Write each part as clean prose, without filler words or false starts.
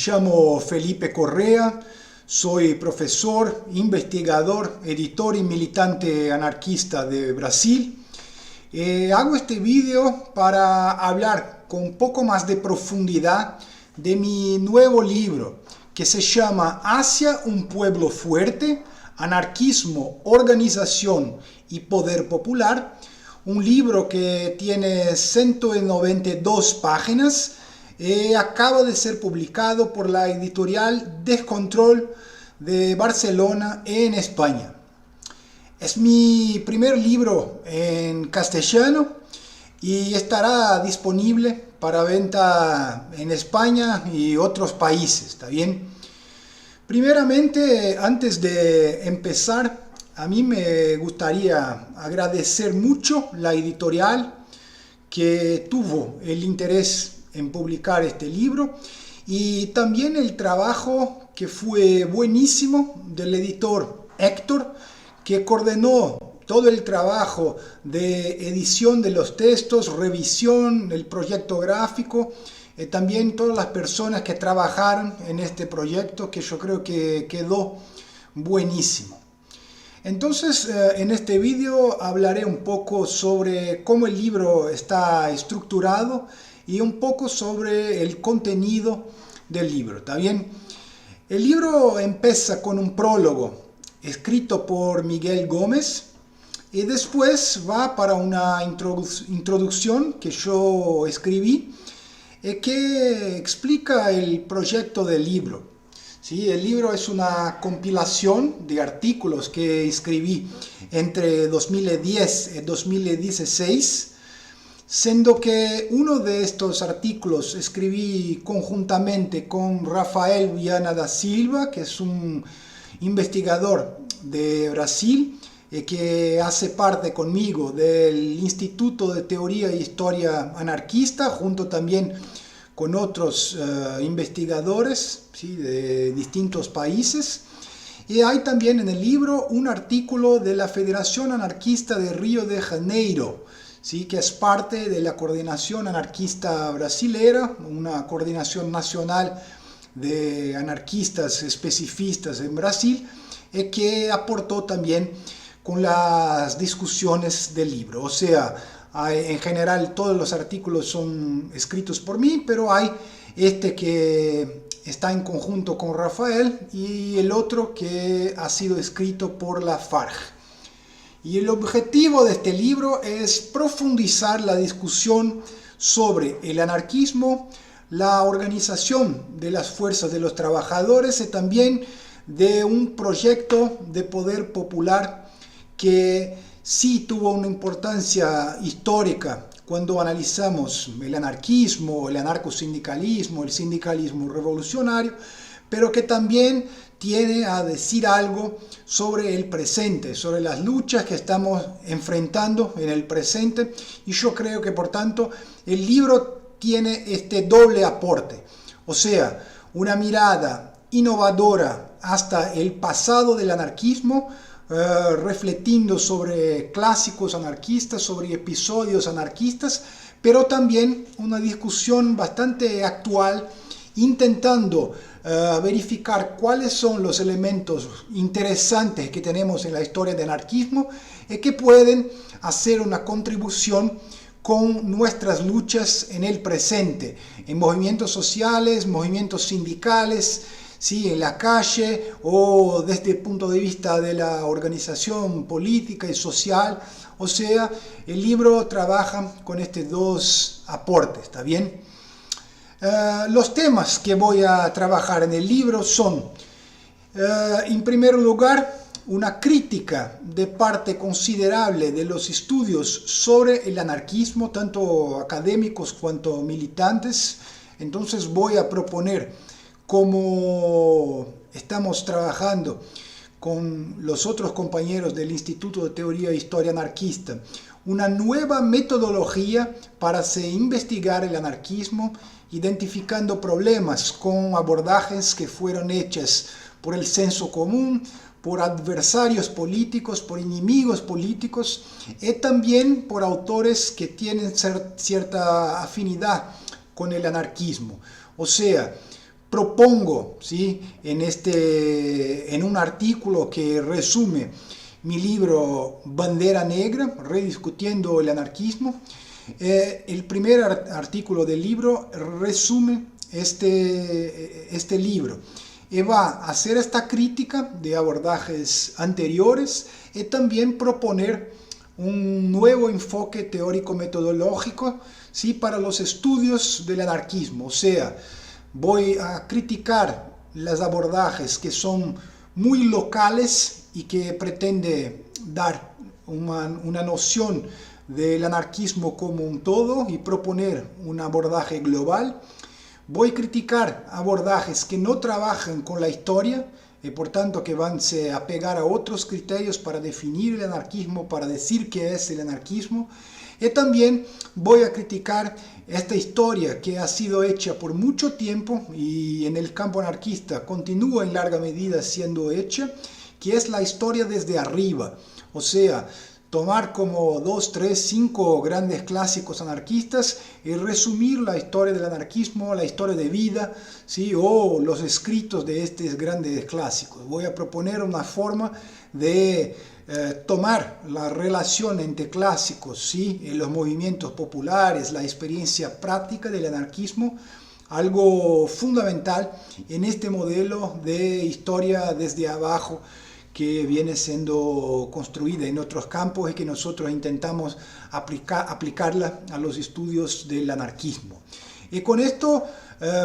llamo Felipe Correa, soy profesor, investigador, editor y militante anarquista de Brasil. Hago este video para hablar con un poco más de profundidad de mi nuevo libro que se llama Hacia un pueblo fuerte, anarquismo, organización y poder popular. Un libro que tiene 192 páginas. Acaba de ser publicado por la editorial Descontrol de Barcelona en España. Es mi primer libro en castellano y estará disponible para venta en España y otros países, ¿está bien? Primeramente, antes de empezar, a mí me gustaría agradecer mucho la editorial que tuvo el interés en publicar este libro y también el trabajo que fue buenísimo del editor Héctor, que coordinó todo el trabajo de edición de los textos, revisión del proyecto gráfico, también todas las personas que trabajaron en este proyecto, que yo creo que quedó buenísimo. Entonces, en este vídeo hablaré un poco sobre cómo el libro está estructurado y un poco sobre el contenido del libro, ¿está bien? El libro empieza con un prólogo escrito por Miguel Gómez y después va para una introducción que yo escribí que explica el proyecto del libro. Sí, el libro es una compilación de artículos que escribí entre 2010 y 2016, siendo que uno de estos artículos escribí conjuntamente con Rafael Viana da Silva, que es un investigador de Brasil, que hace parte conmigo del Instituto de Teoría e Historia Anarquista, junto también con otros investigadores, ¿sí?, de distintos países. Y hay también en el libro un artículo de la Federación Anarquista de Río de Janeiro, ¿sí?, que es parte de la Coordinación Anarquista Brasilera, una coordinación nacional de anarquistas especifistas en Brasil, que aportó también con las discusiones del libro. O sea, en general todos los artículos son escritos por mí, pero hay este que está en conjunto con Rafael y el otro que ha sido escrito por la FARC. Y el objetivo de este libro es profundizar la discusión sobre el anarquismo, la organización de las fuerzas de los trabajadores y también de un proyecto de poder popular que sí tuvo una importancia histórica cuando analizamos el anarquismo, el anarcosindicalismo, el sindicalismo revolucionario, pero que también tiene a decir algo sobre el presente, sobre las luchas que estamos enfrentando en el presente, y yo creo que por tanto el libro tiene este doble aporte, o sea, una mirada innovadora hasta el pasado del anarquismo, refletiendo sobre clásicos anarquistas, sobre episodios anarquistas, pero también una discusión bastante actual, intentando verificar cuáles son los elementos interesantes que tenemos en la historia del anarquismo y que pueden hacer una contribución con nuestras luchas en el presente, en movimientos sociales, movimientos sindicales, ¿sí?, en la calle o desde el punto de vista de la organización política y social. O sea, el libro trabaja con estos dos aportes, ¿está bien? Los temas que voy a trabajar en el libro son, en primer lugar, una crítica de parte considerable de los estudios sobre el anarquismo, tanto académicos cuanto militantes. Entonces voy a proponer, como estamos trabajando con los otros compañeros del Instituto de Teoría e Historia Anarquista, una nueva metodología para investigar el anarquismo, identificando problemas con abordajes que fueron hechas por el senso común, por adversarios políticos, por enemigos políticos y también por autores que tienen cierta afinidad con el anarquismo. O sea, propongo, ¿sí?, en un artículo que resume mi libro Bandera Negra, rediscutiendo el anarquismo. El primer artículo del libro resume este libro y va a hacer esta crítica de abordajes anteriores y también proponer un nuevo enfoque teórico-metodológico, ¿sí?, para los estudios del anarquismo. O sea, voy a criticar los abordajes que son muy locales y que pretende dar una noción del anarquismo como un todo y proponer un abordaje global. Voy a criticar abordajes que no trabajan con la historia y por tanto que van a pegar a otros criterios para definir el anarquismo, para decir qué es el anarquismo. Y también voy a criticar esta historia que ha sido hecha por mucho tiempo y en el campo anarquista continúa en larga medida siendo hecha, que es la historia desde arriba. O sea, tomar como 2, 3, 5 grandes clásicos anarquistas y resumir la historia del anarquismo, la historia de vida, ¿sí?, o los escritos de estos grandes clásicos. Voy a proponer una forma de tomar la relación entre clásicos, ¿sí?, y los movimientos populares, la experiencia práctica del anarquismo, algo fundamental en este modelo de historia desde abajo que viene siendo construida en otros campos y que nosotros intentamos aplicarla a los estudios del anarquismo. Y con esto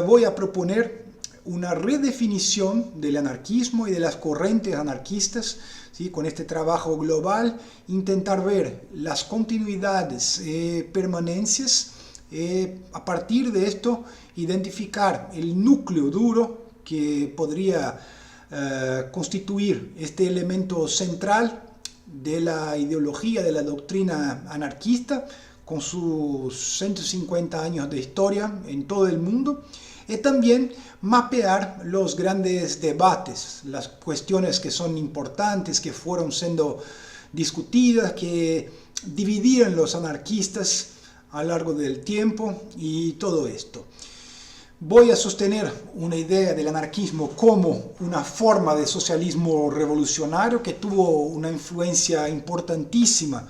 voy a proponer una redefinición del anarquismo y de las corrientes anarquistas, ¿sí?, con este trabajo global, intentar ver las continuidades, permanencias, a partir de esto identificar el núcleo duro que podría constituir este elemento central de la ideología, de la doctrina anarquista, con sus 150 años de historia en todo el mundo, y también mapear los grandes debates, las cuestiones que son importantes, que fueron siendo discutidas, que dividían los anarquistas a lo largo del tiempo y todo esto. Voy a sostener una idea del anarquismo como una forma de socialismo revolucionario que tuvo una influencia importantísima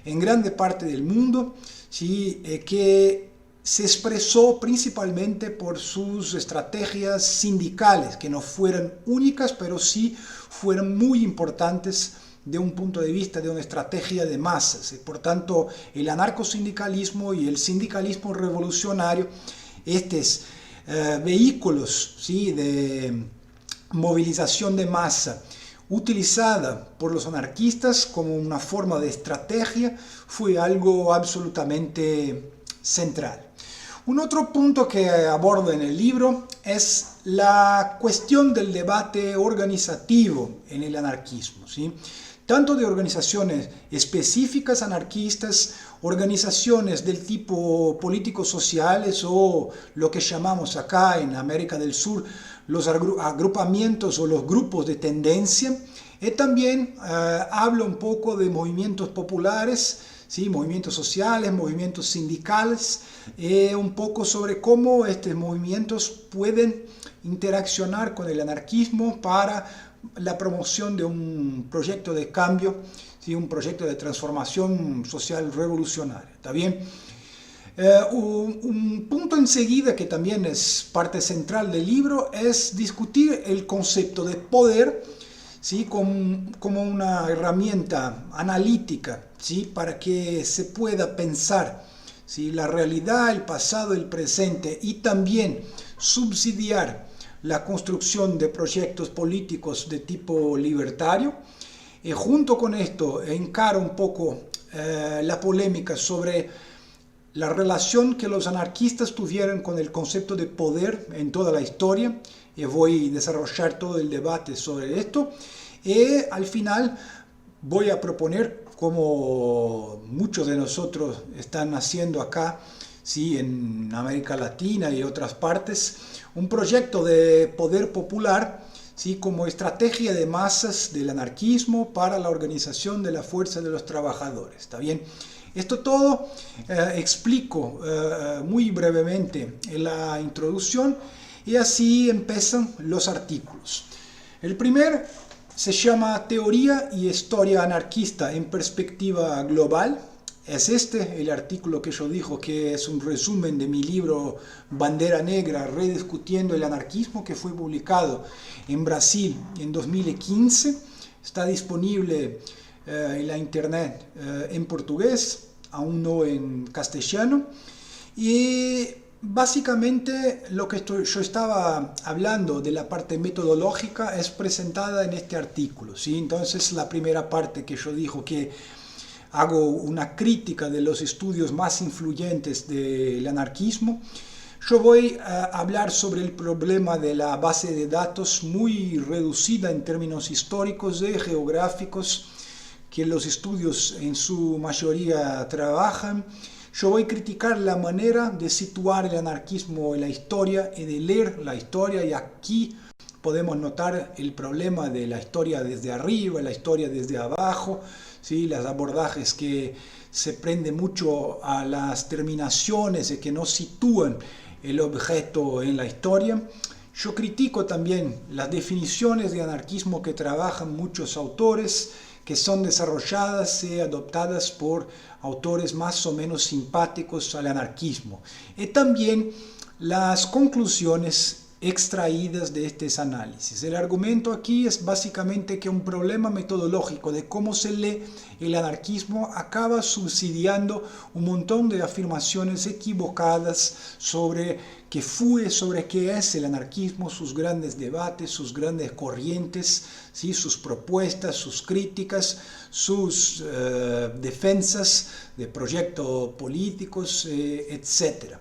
en grande parte del mundo, ¿sí?, que se expresó principalmente por sus estrategias sindicales, que no fueron únicas, pero sí fueron muy importantes de un punto de vista de una estrategia de masas. Y por tanto, el anarcosindicalismo y el sindicalismo revolucionario, vehículos, ¿sí?, de movilización de masa utilizada por los anarquistas como una forma de estrategia, fue algo absolutamente central. Un otro punto que abordo en el libro es la cuestión del debate organizativo en el anarquismo, ¿sí?, tanto de organizaciones específicas anarquistas, organizaciones del tipo políticos sociales o lo que llamamos acá en América del Sur los agrupamientos o los grupos de tendencia. Y también hablo un poco de movimientos populares, ¿sí?, movimientos sociales, movimientos sindicales, un poco sobre cómo estos movimientos pueden interaccionar con el anarquismo para la promoción de un proyecto de cambio, ¿sí?, un proyecto de transformación social revolucionaria. ¿Está bien? Un punto enseguida que también es parte central del libro es discutir el concepto de poder, ¿sí?, como una herramienta analítica, ¿sí?, para que se pueda pensar, ¿sí?, la realidad, el pasado, el presente y también subsidiar la construcción de proyectos políticos de tipo libertario. Y junto con esto encaro un poco la polémica sobre la relación que los anarquistas tuvieron con el concepto de poder en toda la historia, y voy a desarrollar todo el debate sobre esto. Y al final voy a proponer, como muchos de nosotros están haciendo acá, ¿sí?, en América Latina y otras partes, un proyecto de poder popular, ¿sí?, como estrategia de masas del anarquismo para la organización de la fuerza de los trabajadores. ¿Está bien? Esto todo explico muy brevemente en la introducción, Y así empiezan los artículos. El primer se llama Teoría y Historia Anarquista en Perspectiva Global. Es este el artículo que yo digo que es un resumen de mi libro Bandera Negra, rediscutiendo el anarquismo, que fue publicado en Brasil en 2015. Está disponible en la internet en portugués, aún no en castellano. Y básicamente lo que yo estaba hablando de la parte metodológica es presentada en este artículo, ¿sí? Entonces la primera parte que yo digo que hago una crítica de los estudios más influyentes del anarquismo. Yo voy a hablar sobre el problema de la base de datos muy reducida en términos históricos y geográficos que los estudios en su mayoría trabajan. Yo voy a criticar la manera de situar el anarquismo en la historia y de leer la historia, y aquí podemos notar el problema de la historia desde arriba, la historia desde abajo, ¿sí? Los abordajes que se prenden mucho a las terminaciones y que no sitúan el objeto en la historia. Yo critico también las definiciones de anarquismo que trabajan muchos autores, que son desarrolladas y adoptadas por autores más o menos simpáticos al anarquismo. Y también las conclusiones extraídas de estos análisis. El argumento aquí es básicamente que un problema metodológico de cómo se lee el anarquismo acaba subsidiando un montón de afirmaciones equivocadas sobre qué fue, sobre qué es el anarquismo, sus grandes debates, sus grandes corrientes, ¿sí? Sus propuestas, sus críticas, sus defensas de proyectos políticos, etc.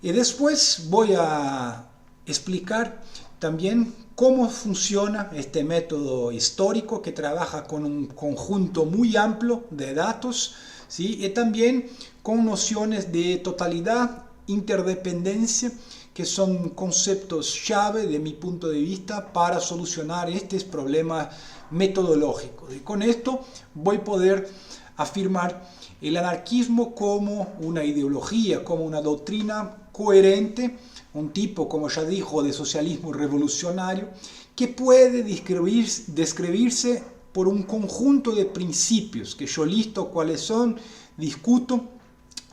Y después voy a explicar también cómo funciona este método histórico que trabaja con un conjunto muy amplio de datos, ¿sí? Y también con nociones de totalidad, interdependencia, que son conceptos llave de mi punto de vista para solucionar estos problemas metodológicos. Y con esto voy a poder afirmar el anarquismo como una ideología, como una doctrina coherente, un tipo, como ya dijo, de socialismo revolucionario, que puede describirse por un conjunto de principios que yo listo cuáles son, discuto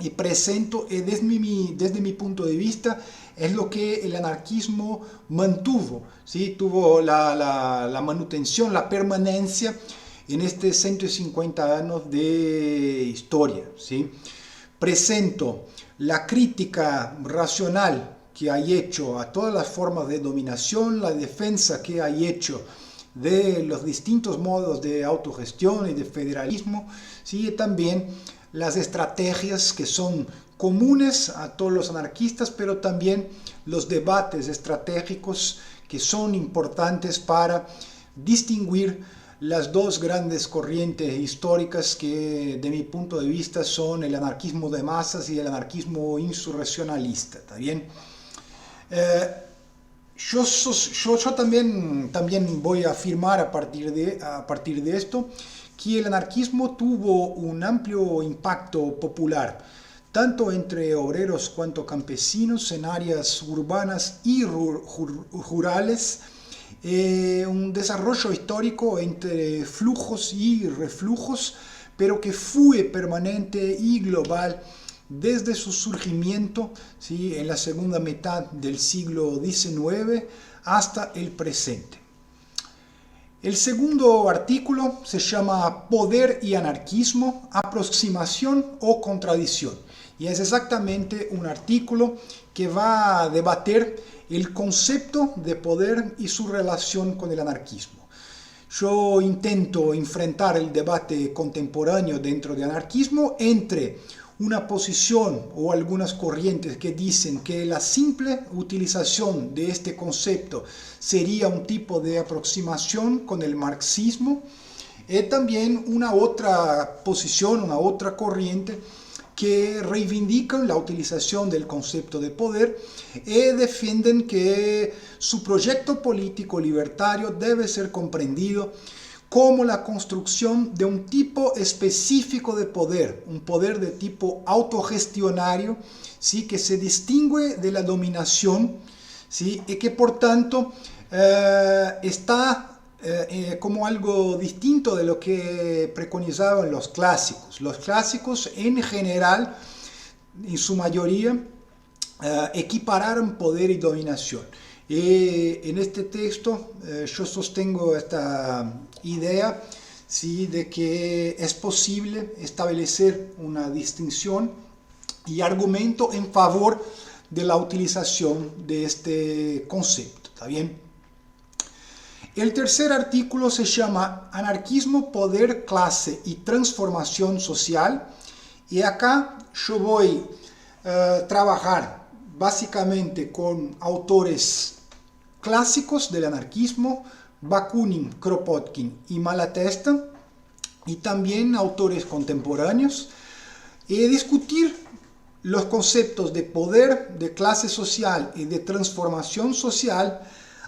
y presento, y desde mi punto de vista es lo que el anarquismo mantuvo, ¿sí? Tuvo la manutención, la permanencia en estos 150 años de historia, ¿sí? Presento la crítica racional que hay hecho a todas las formas de dominación, la defensa que hay hecho de los distintos modos de autogestión y de federalismo, ¿sí? Y también las estrategias que son comunes a todos los anarquistas, pero también los debates estratégicos que son importantes para distinguir las dos grandes corrientes históricas que, de mi punto de vista, son el anarquismo de masas y el anarquismo insurreccionalista. ¿Está bien? Yo también voy a afirmar a partir de esto que el anarquismo tuvo un amplio impacto popular, tanto entre obreros cuanto campesinos en áreas urbanas y rurales, un desarrollo histórico entre flujos y reflujos, pero que fue permanente y global desde su surgimiento, ¿sí? En la segunda mitad del siglo XIX hasta el presente. El segundo artículo se llama Poder y anarquismo, aproximación o contradicción. Y es exactamente un artículo que va a debatir el concepto de poder y su relación con el anarquismo. Yo intento enfrentar el debate contemporáneo dentro del anarquismo entre una posición o algunas corrientes que dicen que la simple utilización de este concepto sería un tipo de aproximación con el marxismo, y también una otra posición, una otra corriente que reivindican la utilización del concepto de poder y defienden que su proyecto político libertario debe ser comprendido como la construcción de un tipo específico de poder, un poder de tipo autogestionario, ¿sí? Que se distingue de la dominación, ¿sí? Y que por tanto está como algo distinto de lo que preconizaban los clásicos. Los clásicos en general, en su mayoría, equipararon poder y dominación. Y en este texto yo sostengo esta idea, ¿sí?, de que es posible establecer una distinción y argumento en favor de la utilización de este concepto. ¿Está bien? El tercer artículo se llama Anarquismo, Poder, Clase y Transformación Social. Y acá yo voy a trabajar básicamente con autores clásicos del anarquismo, Bakunin, Kropotkin y Malatesta, y también autores contemporáneos, y discutir los conceptos de poder, de clase social y de transformación social,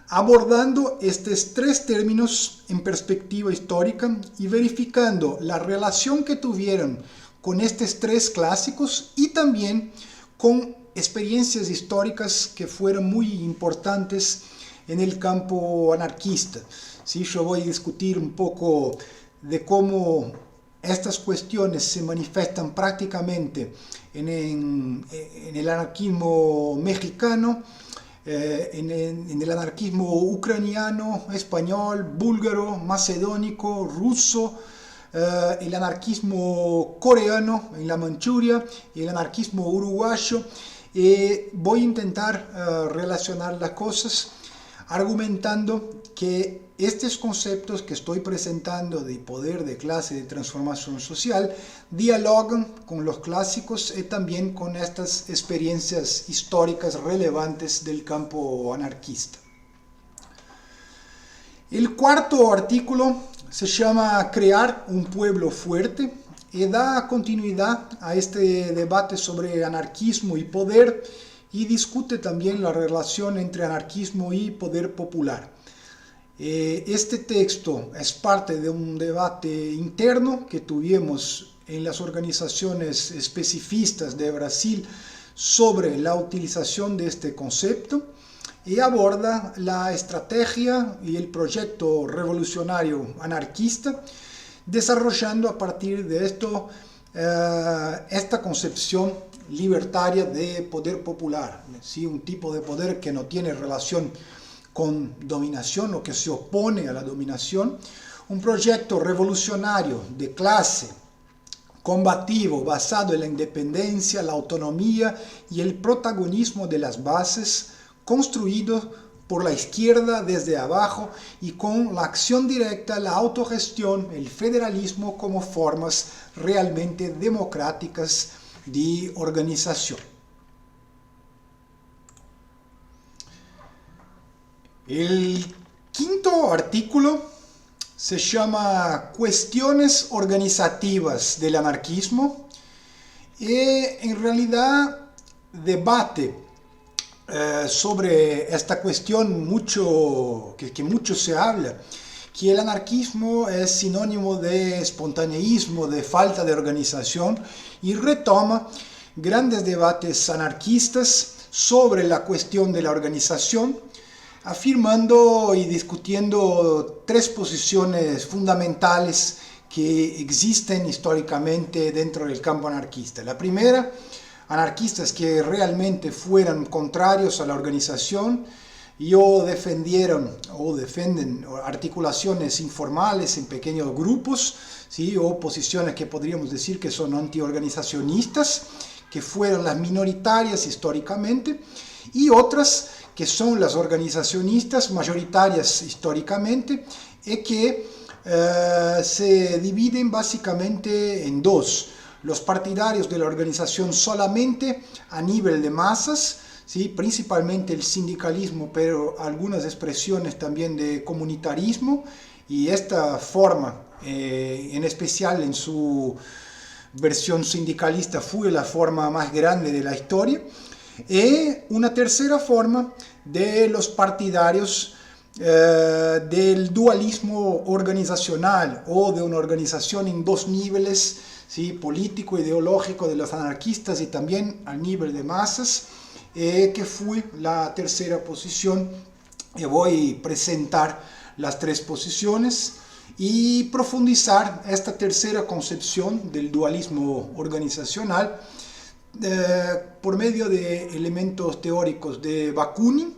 abordando estos tres términos en perspectiva histórica y verificando la relación que tuvieron con estos tres clásicos y también con experiencias históricas que fueron muy importantes en el campo anarquista. ¿Sí? Yo voy a discutir un poco de cómo estas cuestiones se manifiestan prácticamente en el anarquismo mexicano, en el anarquismo ucraniano, español, búlgaro, macedónico, ruso, el anarquismo coreano en la Manchuria y el anarquismo uruguayo. Voy a intentar relacionar las cosas argumentando que estos conceptos que estoy presentando de poder, de clase, de transformación social, dialogan con los clásicos y también con estas experiencias históricas relevantes del campo anarquista. El cuarto artículo se llama Crear un pueblo fuerte y da continuidad a este debate sobre anarquismo y poder y discute también la relación entre anarquismo y poder popular. Este texto es parte de un debate interno que tuvimos en las organizaciones especificistas de Brasil sobre la utilización de este concepto y aborda la estrategia y el proyecto revolucionario anarquista, desarrollando a partir de esto esta concepción libertaria de poder popular, ¿sí? Un tipo de poder que no tiene relación con dominación o que se opone a la dominación, un proyecto revolucionario de clase, combativo, basado en la independencia, la autonomía y el protagonismo de las bases, construido por la izquierda desde abajo y con la acción directa, la autogestión, el federalismo como formas realmente democráticas de organización. El quinto artículo se llama Cuestiones organizativas del anarquismo y en realidad debate sobre esta cuestión que mucho se habla, que el anarquismo es sinónimo de espontaneísmo, de falta de organización, y retoma grandes debates anarquistas sobre la cuestión de la organización, afirmando y discutiendo tres posiciones fundamentales que existen históricamente dentro del campo anarquista. La primera, anarquistas que realmente fueran contrarios a la organización y o defendieron o defienden articulaciones informales en pequeños grupos, ¿sí? O posiciones que podríamos decir que son antiorganizacionistas, que fueron las minoritarias históricamente, y otras que son las organizacionistas mayoritarias históricamente y que se dividen básicamente en dos: los partidarios de la organización solamente a nivel de masas, ¿sí? Principalmente el sindicalismo, pero algunas expresiones también de comunitarismo, y esta forma, en especial en su versión sindicalista, fue la forma más grande de la historia. Y una tercera forma de los partidarios del dualismo organizacional o de una organización en dos niveles, ¿sí? Político, ideológico de los anarquistas y también al nivel de masas, que fue la tercera posición. Voy a presentar las tres posiciones y profundizar esta tercera concepción del dualismo organizacional por medio de elementos teóricos de Bakunin,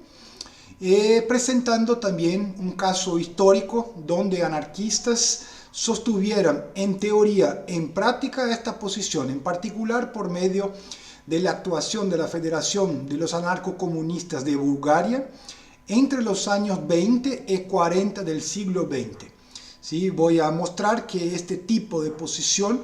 presentando también un caso histórico donde anarquistas sostuvieran en teoría, en práctica, esta posición, en particular por medio de la actuación de la Federación de los Anarcocomunistas de Bulgaria entre los años 20 y 40 del siglo XX. ¿Sí? Voy a mostrar que este tipo de posición,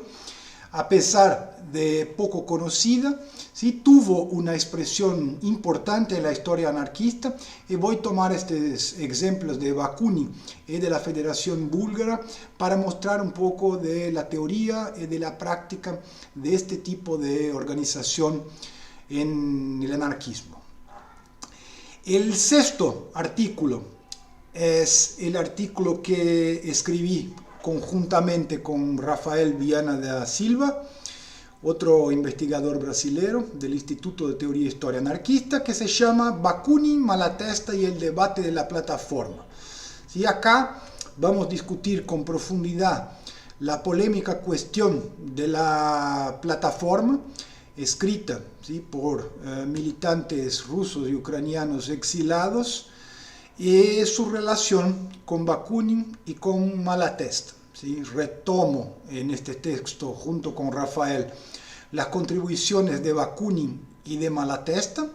a pesar de poco conocida, ¿sí?, tuvo una expresión importante en la historia anarquista, y voy a tomar estos ejemplos de Bakunin y de la Federación Búlgara para mostrar un poco de la teoría y de la práctica de este tipo de organización en el anarquismo. El sexto artículo es el artículo que escribí conjuntamente con Rafael Viana da Silva, otro investigador brasileño del Instituto de Teoría e Historia Anarquista, que se llama Bakunin, Malatesta y el debate de la plataforma. ¿Sí? Acá vamos a discutir con profundidad la polémica cuestión de la plataforma, escrita, ¿sí?, por militantes rusos y ucranianos exilados, y su relación con Bakunin y con Malatesta. ¿Sí? Retomo en este texto, junto con Rafael, las contribuciones de Bakunin y de Malatesta,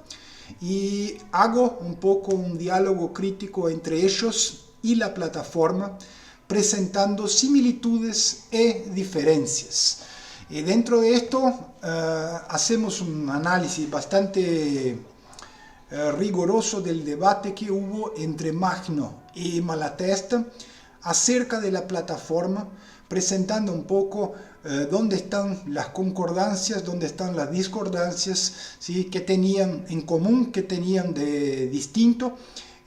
y hago un poco un diálogo crítico entre ellos y la plataforma, presentando similitudes y diferencias. Y dentro de esto hacemos un análisis bastante riguroso del debate que hubo entre Magno y Malatesta acerca de la plataforma, presentando un poco dónde están las concordancias, dónde están las discordancias, ¿sí?, que tenían en común, que tenían de distinto,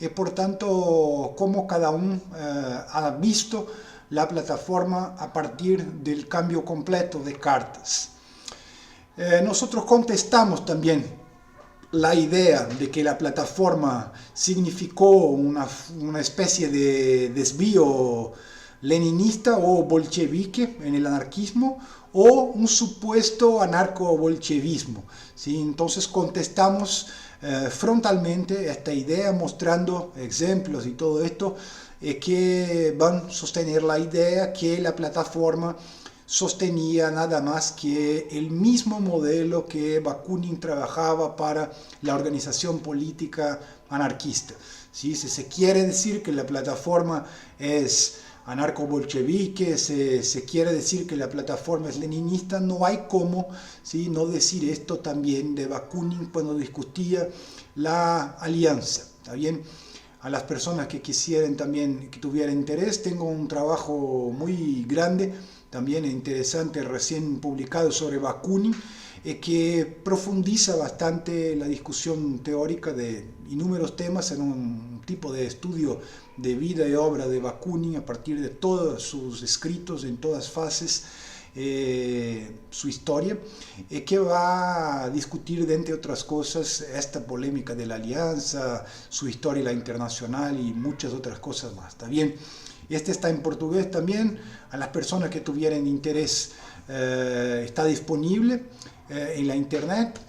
y por tanto cómo cada uno ha visto la plataforma a partir del cambio completo de cartas. Nosotros contestamos también la idea de que la plataforma significó una especie de desvío leninista o bolchevique en el anarquismo, o un supuesto anarco-bolchevismo. ¿Sí? Entonces contestamos frontalmente esta idea, mostrando ejemplos y todo esto que van a sostener la idea que la plataforma sostenía nada más que el mismo modelo que Bakunin trabajaba para la organización política anarquista. ¿Sí? Si se quiere decir que la plataforma es anarco-bolchevique, se quiere decir que la plataforma es leninista, no hay cómo, ¿sí?, no decir esto también de Bakunin cuando discutía la alianza. ¿Está bien? A las personas que quisieran también, que tuvieran interés, tengo un trabajo muy grande, también interesante, recién publicado sobre Bakunin, que profundiza bastante la discusión teórica de inúmeros temas en un tipo de estudio de vida y obra de Bakunin a partir de todos sus escritos en todas fases, su historia, que va a discutir, de entre otras cosas, esta polémica de la alianza, su historia la internacional y muchas otras cosas más. ¿Está bien? Este está en portugués también. A las personas que tuvieran interés, está disponible en la internet.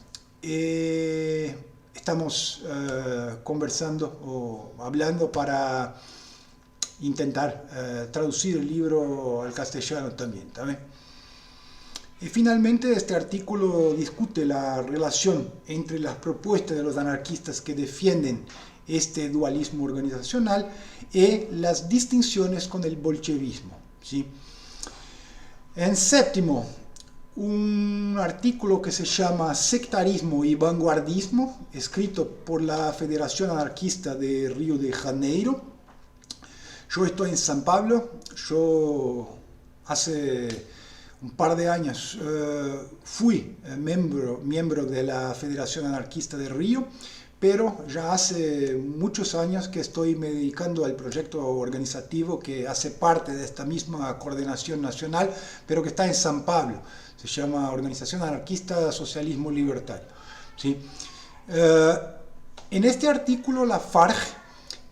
Estamos conversando o hablando para intentar traducir el libro al castellano también. ¿También? Y finalmente este artículo discute la relación entre las propuestas de los anarquistas que defienden este dualismo organizacional y las distinciones con el bolchevismo. ¿Sí? En séptimo, un artículo que se llama Sectarismo y Vanguardismo, escrito por la Federación Anarquista de Río de Janeiro. Yo estoy en San Pablo. Yo hace un par de años fui miembro de la Federación Anarquista de Río, pero ya hace muchos años que estoy me dedicando al proyecto organizativo que hace parte de esta misma coordinación nacional, pero que está en San Pablo. Se llama Organización Anarquista Socialismo Libertario. ¿Sí? En este artículo la FARC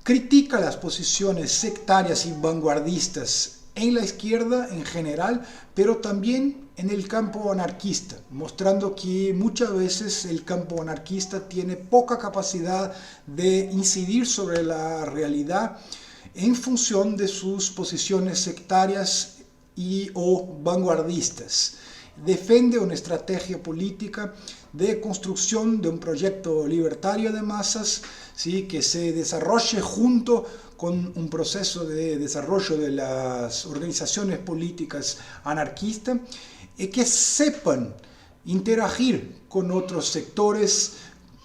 critica las posiciones sectarias y vanguardistas en la izquierda en general, pero también en el campo anarquista, mostrando que muchas veces el campo anarquista tiene poca capacidad de incidir sobre la realidad en función de sus posiciones sectarias y o vanguardistas. Defiende una estrategia política de construcción de un proyecto libertario de masas, ¿sí?, que se desarrolle junto con un proceso de desarrollo de las organizaciones políticas anarquistas y que sepan interagir con otros sectores,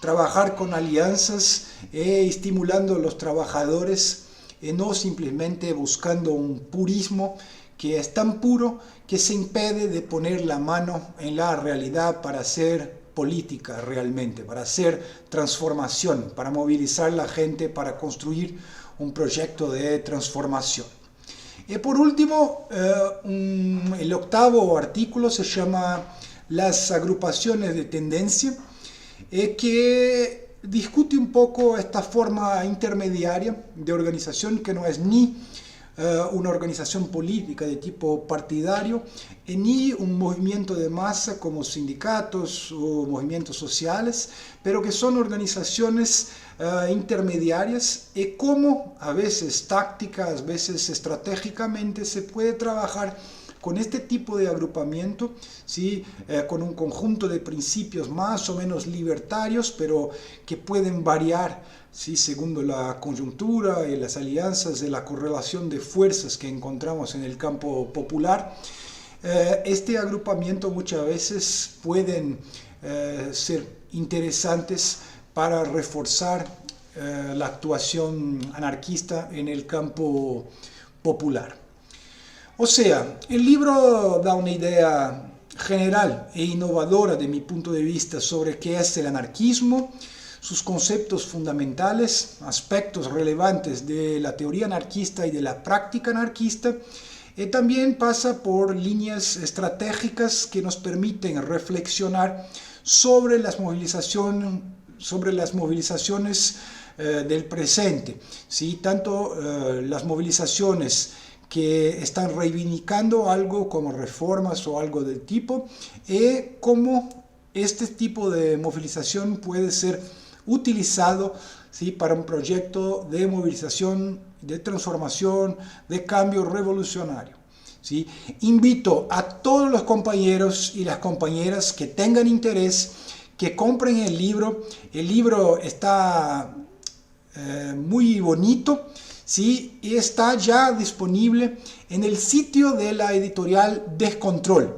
trabajar con alianzas, estimulando a los trabajadores, no simplemente buscando un purismo que es tan puro que se impide de poner la mano en la realidad para hacer política realmente, para hacer transformación, para movilizar a la gente, para construir un proyecto de transformación. Y por último, el octavo artículo se llama Las agrupaciones de tendencia, que discute un poco esta forma intermediaria de organización que no es ni una organización política de tipo partidario, ni un movimiento de masa como sindicatos o movimientos sociales, pero que son organizaciones intermediarias y cómo a veces tácticas, a veces estratégicamente se puede trabajar con este tipo de agrupamiento, ¿sí? Con un conjunto de principios más o menos libertarios, pero que pueden variar, ¿sí?, según la coyuntura y las alianzas de la correlación de fuerzas que encontramos en el campo popular. Este agrupamiento muchas veces pueden ser interesantes para reforzar la actuación anarquista en el campo popular. O sea, el libro da una idea general e innovadora de mi punto de vista sobre qué es el anarquismo, sus conceptos fundamentales, aspectos relevantes de la teoría anarquista y de la práctica anarquista, y también pasa por líneas estratégicas que nos permiten reflexionar sobre las movilizaciones del presente, ¿sí? Tanto las movilizaciones que están reivindicando algo como reformas o algo del tipo, y cómo este tipo de movilización puede ser utilizado, ¿sí?, para un proyecto de movilización, de transformación, de cambio revolucionario, ¿sí? Invito a todos los compañeros y las compañeras que tengan interés que compren el libro. El libro está muy bonito, ¿sí?, y está ya disponible en el sitio de la editorial Descontrol.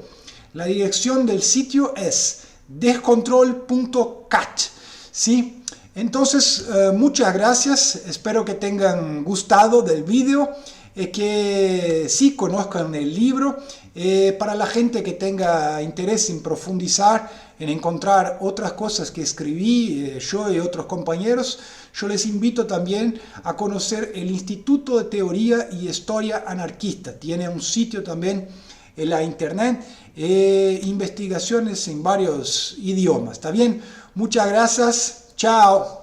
La dirección del sitio es descontrol.cat, ¿sí? Entonces, muchas gracias, espero que tengan gustado del vídeo, que sí conozcan el libro. Para la gente que tenga interés en profundizar, en encontrar otras cosas que escribí yo y otros compañeros, yo les invito también a conocer el Instituto de Teoría y Historia Anarquista. Tiene un sitio también en la internet, investigaciones en varios idiomas. ¿Está bien? Muchas gracias. Chao.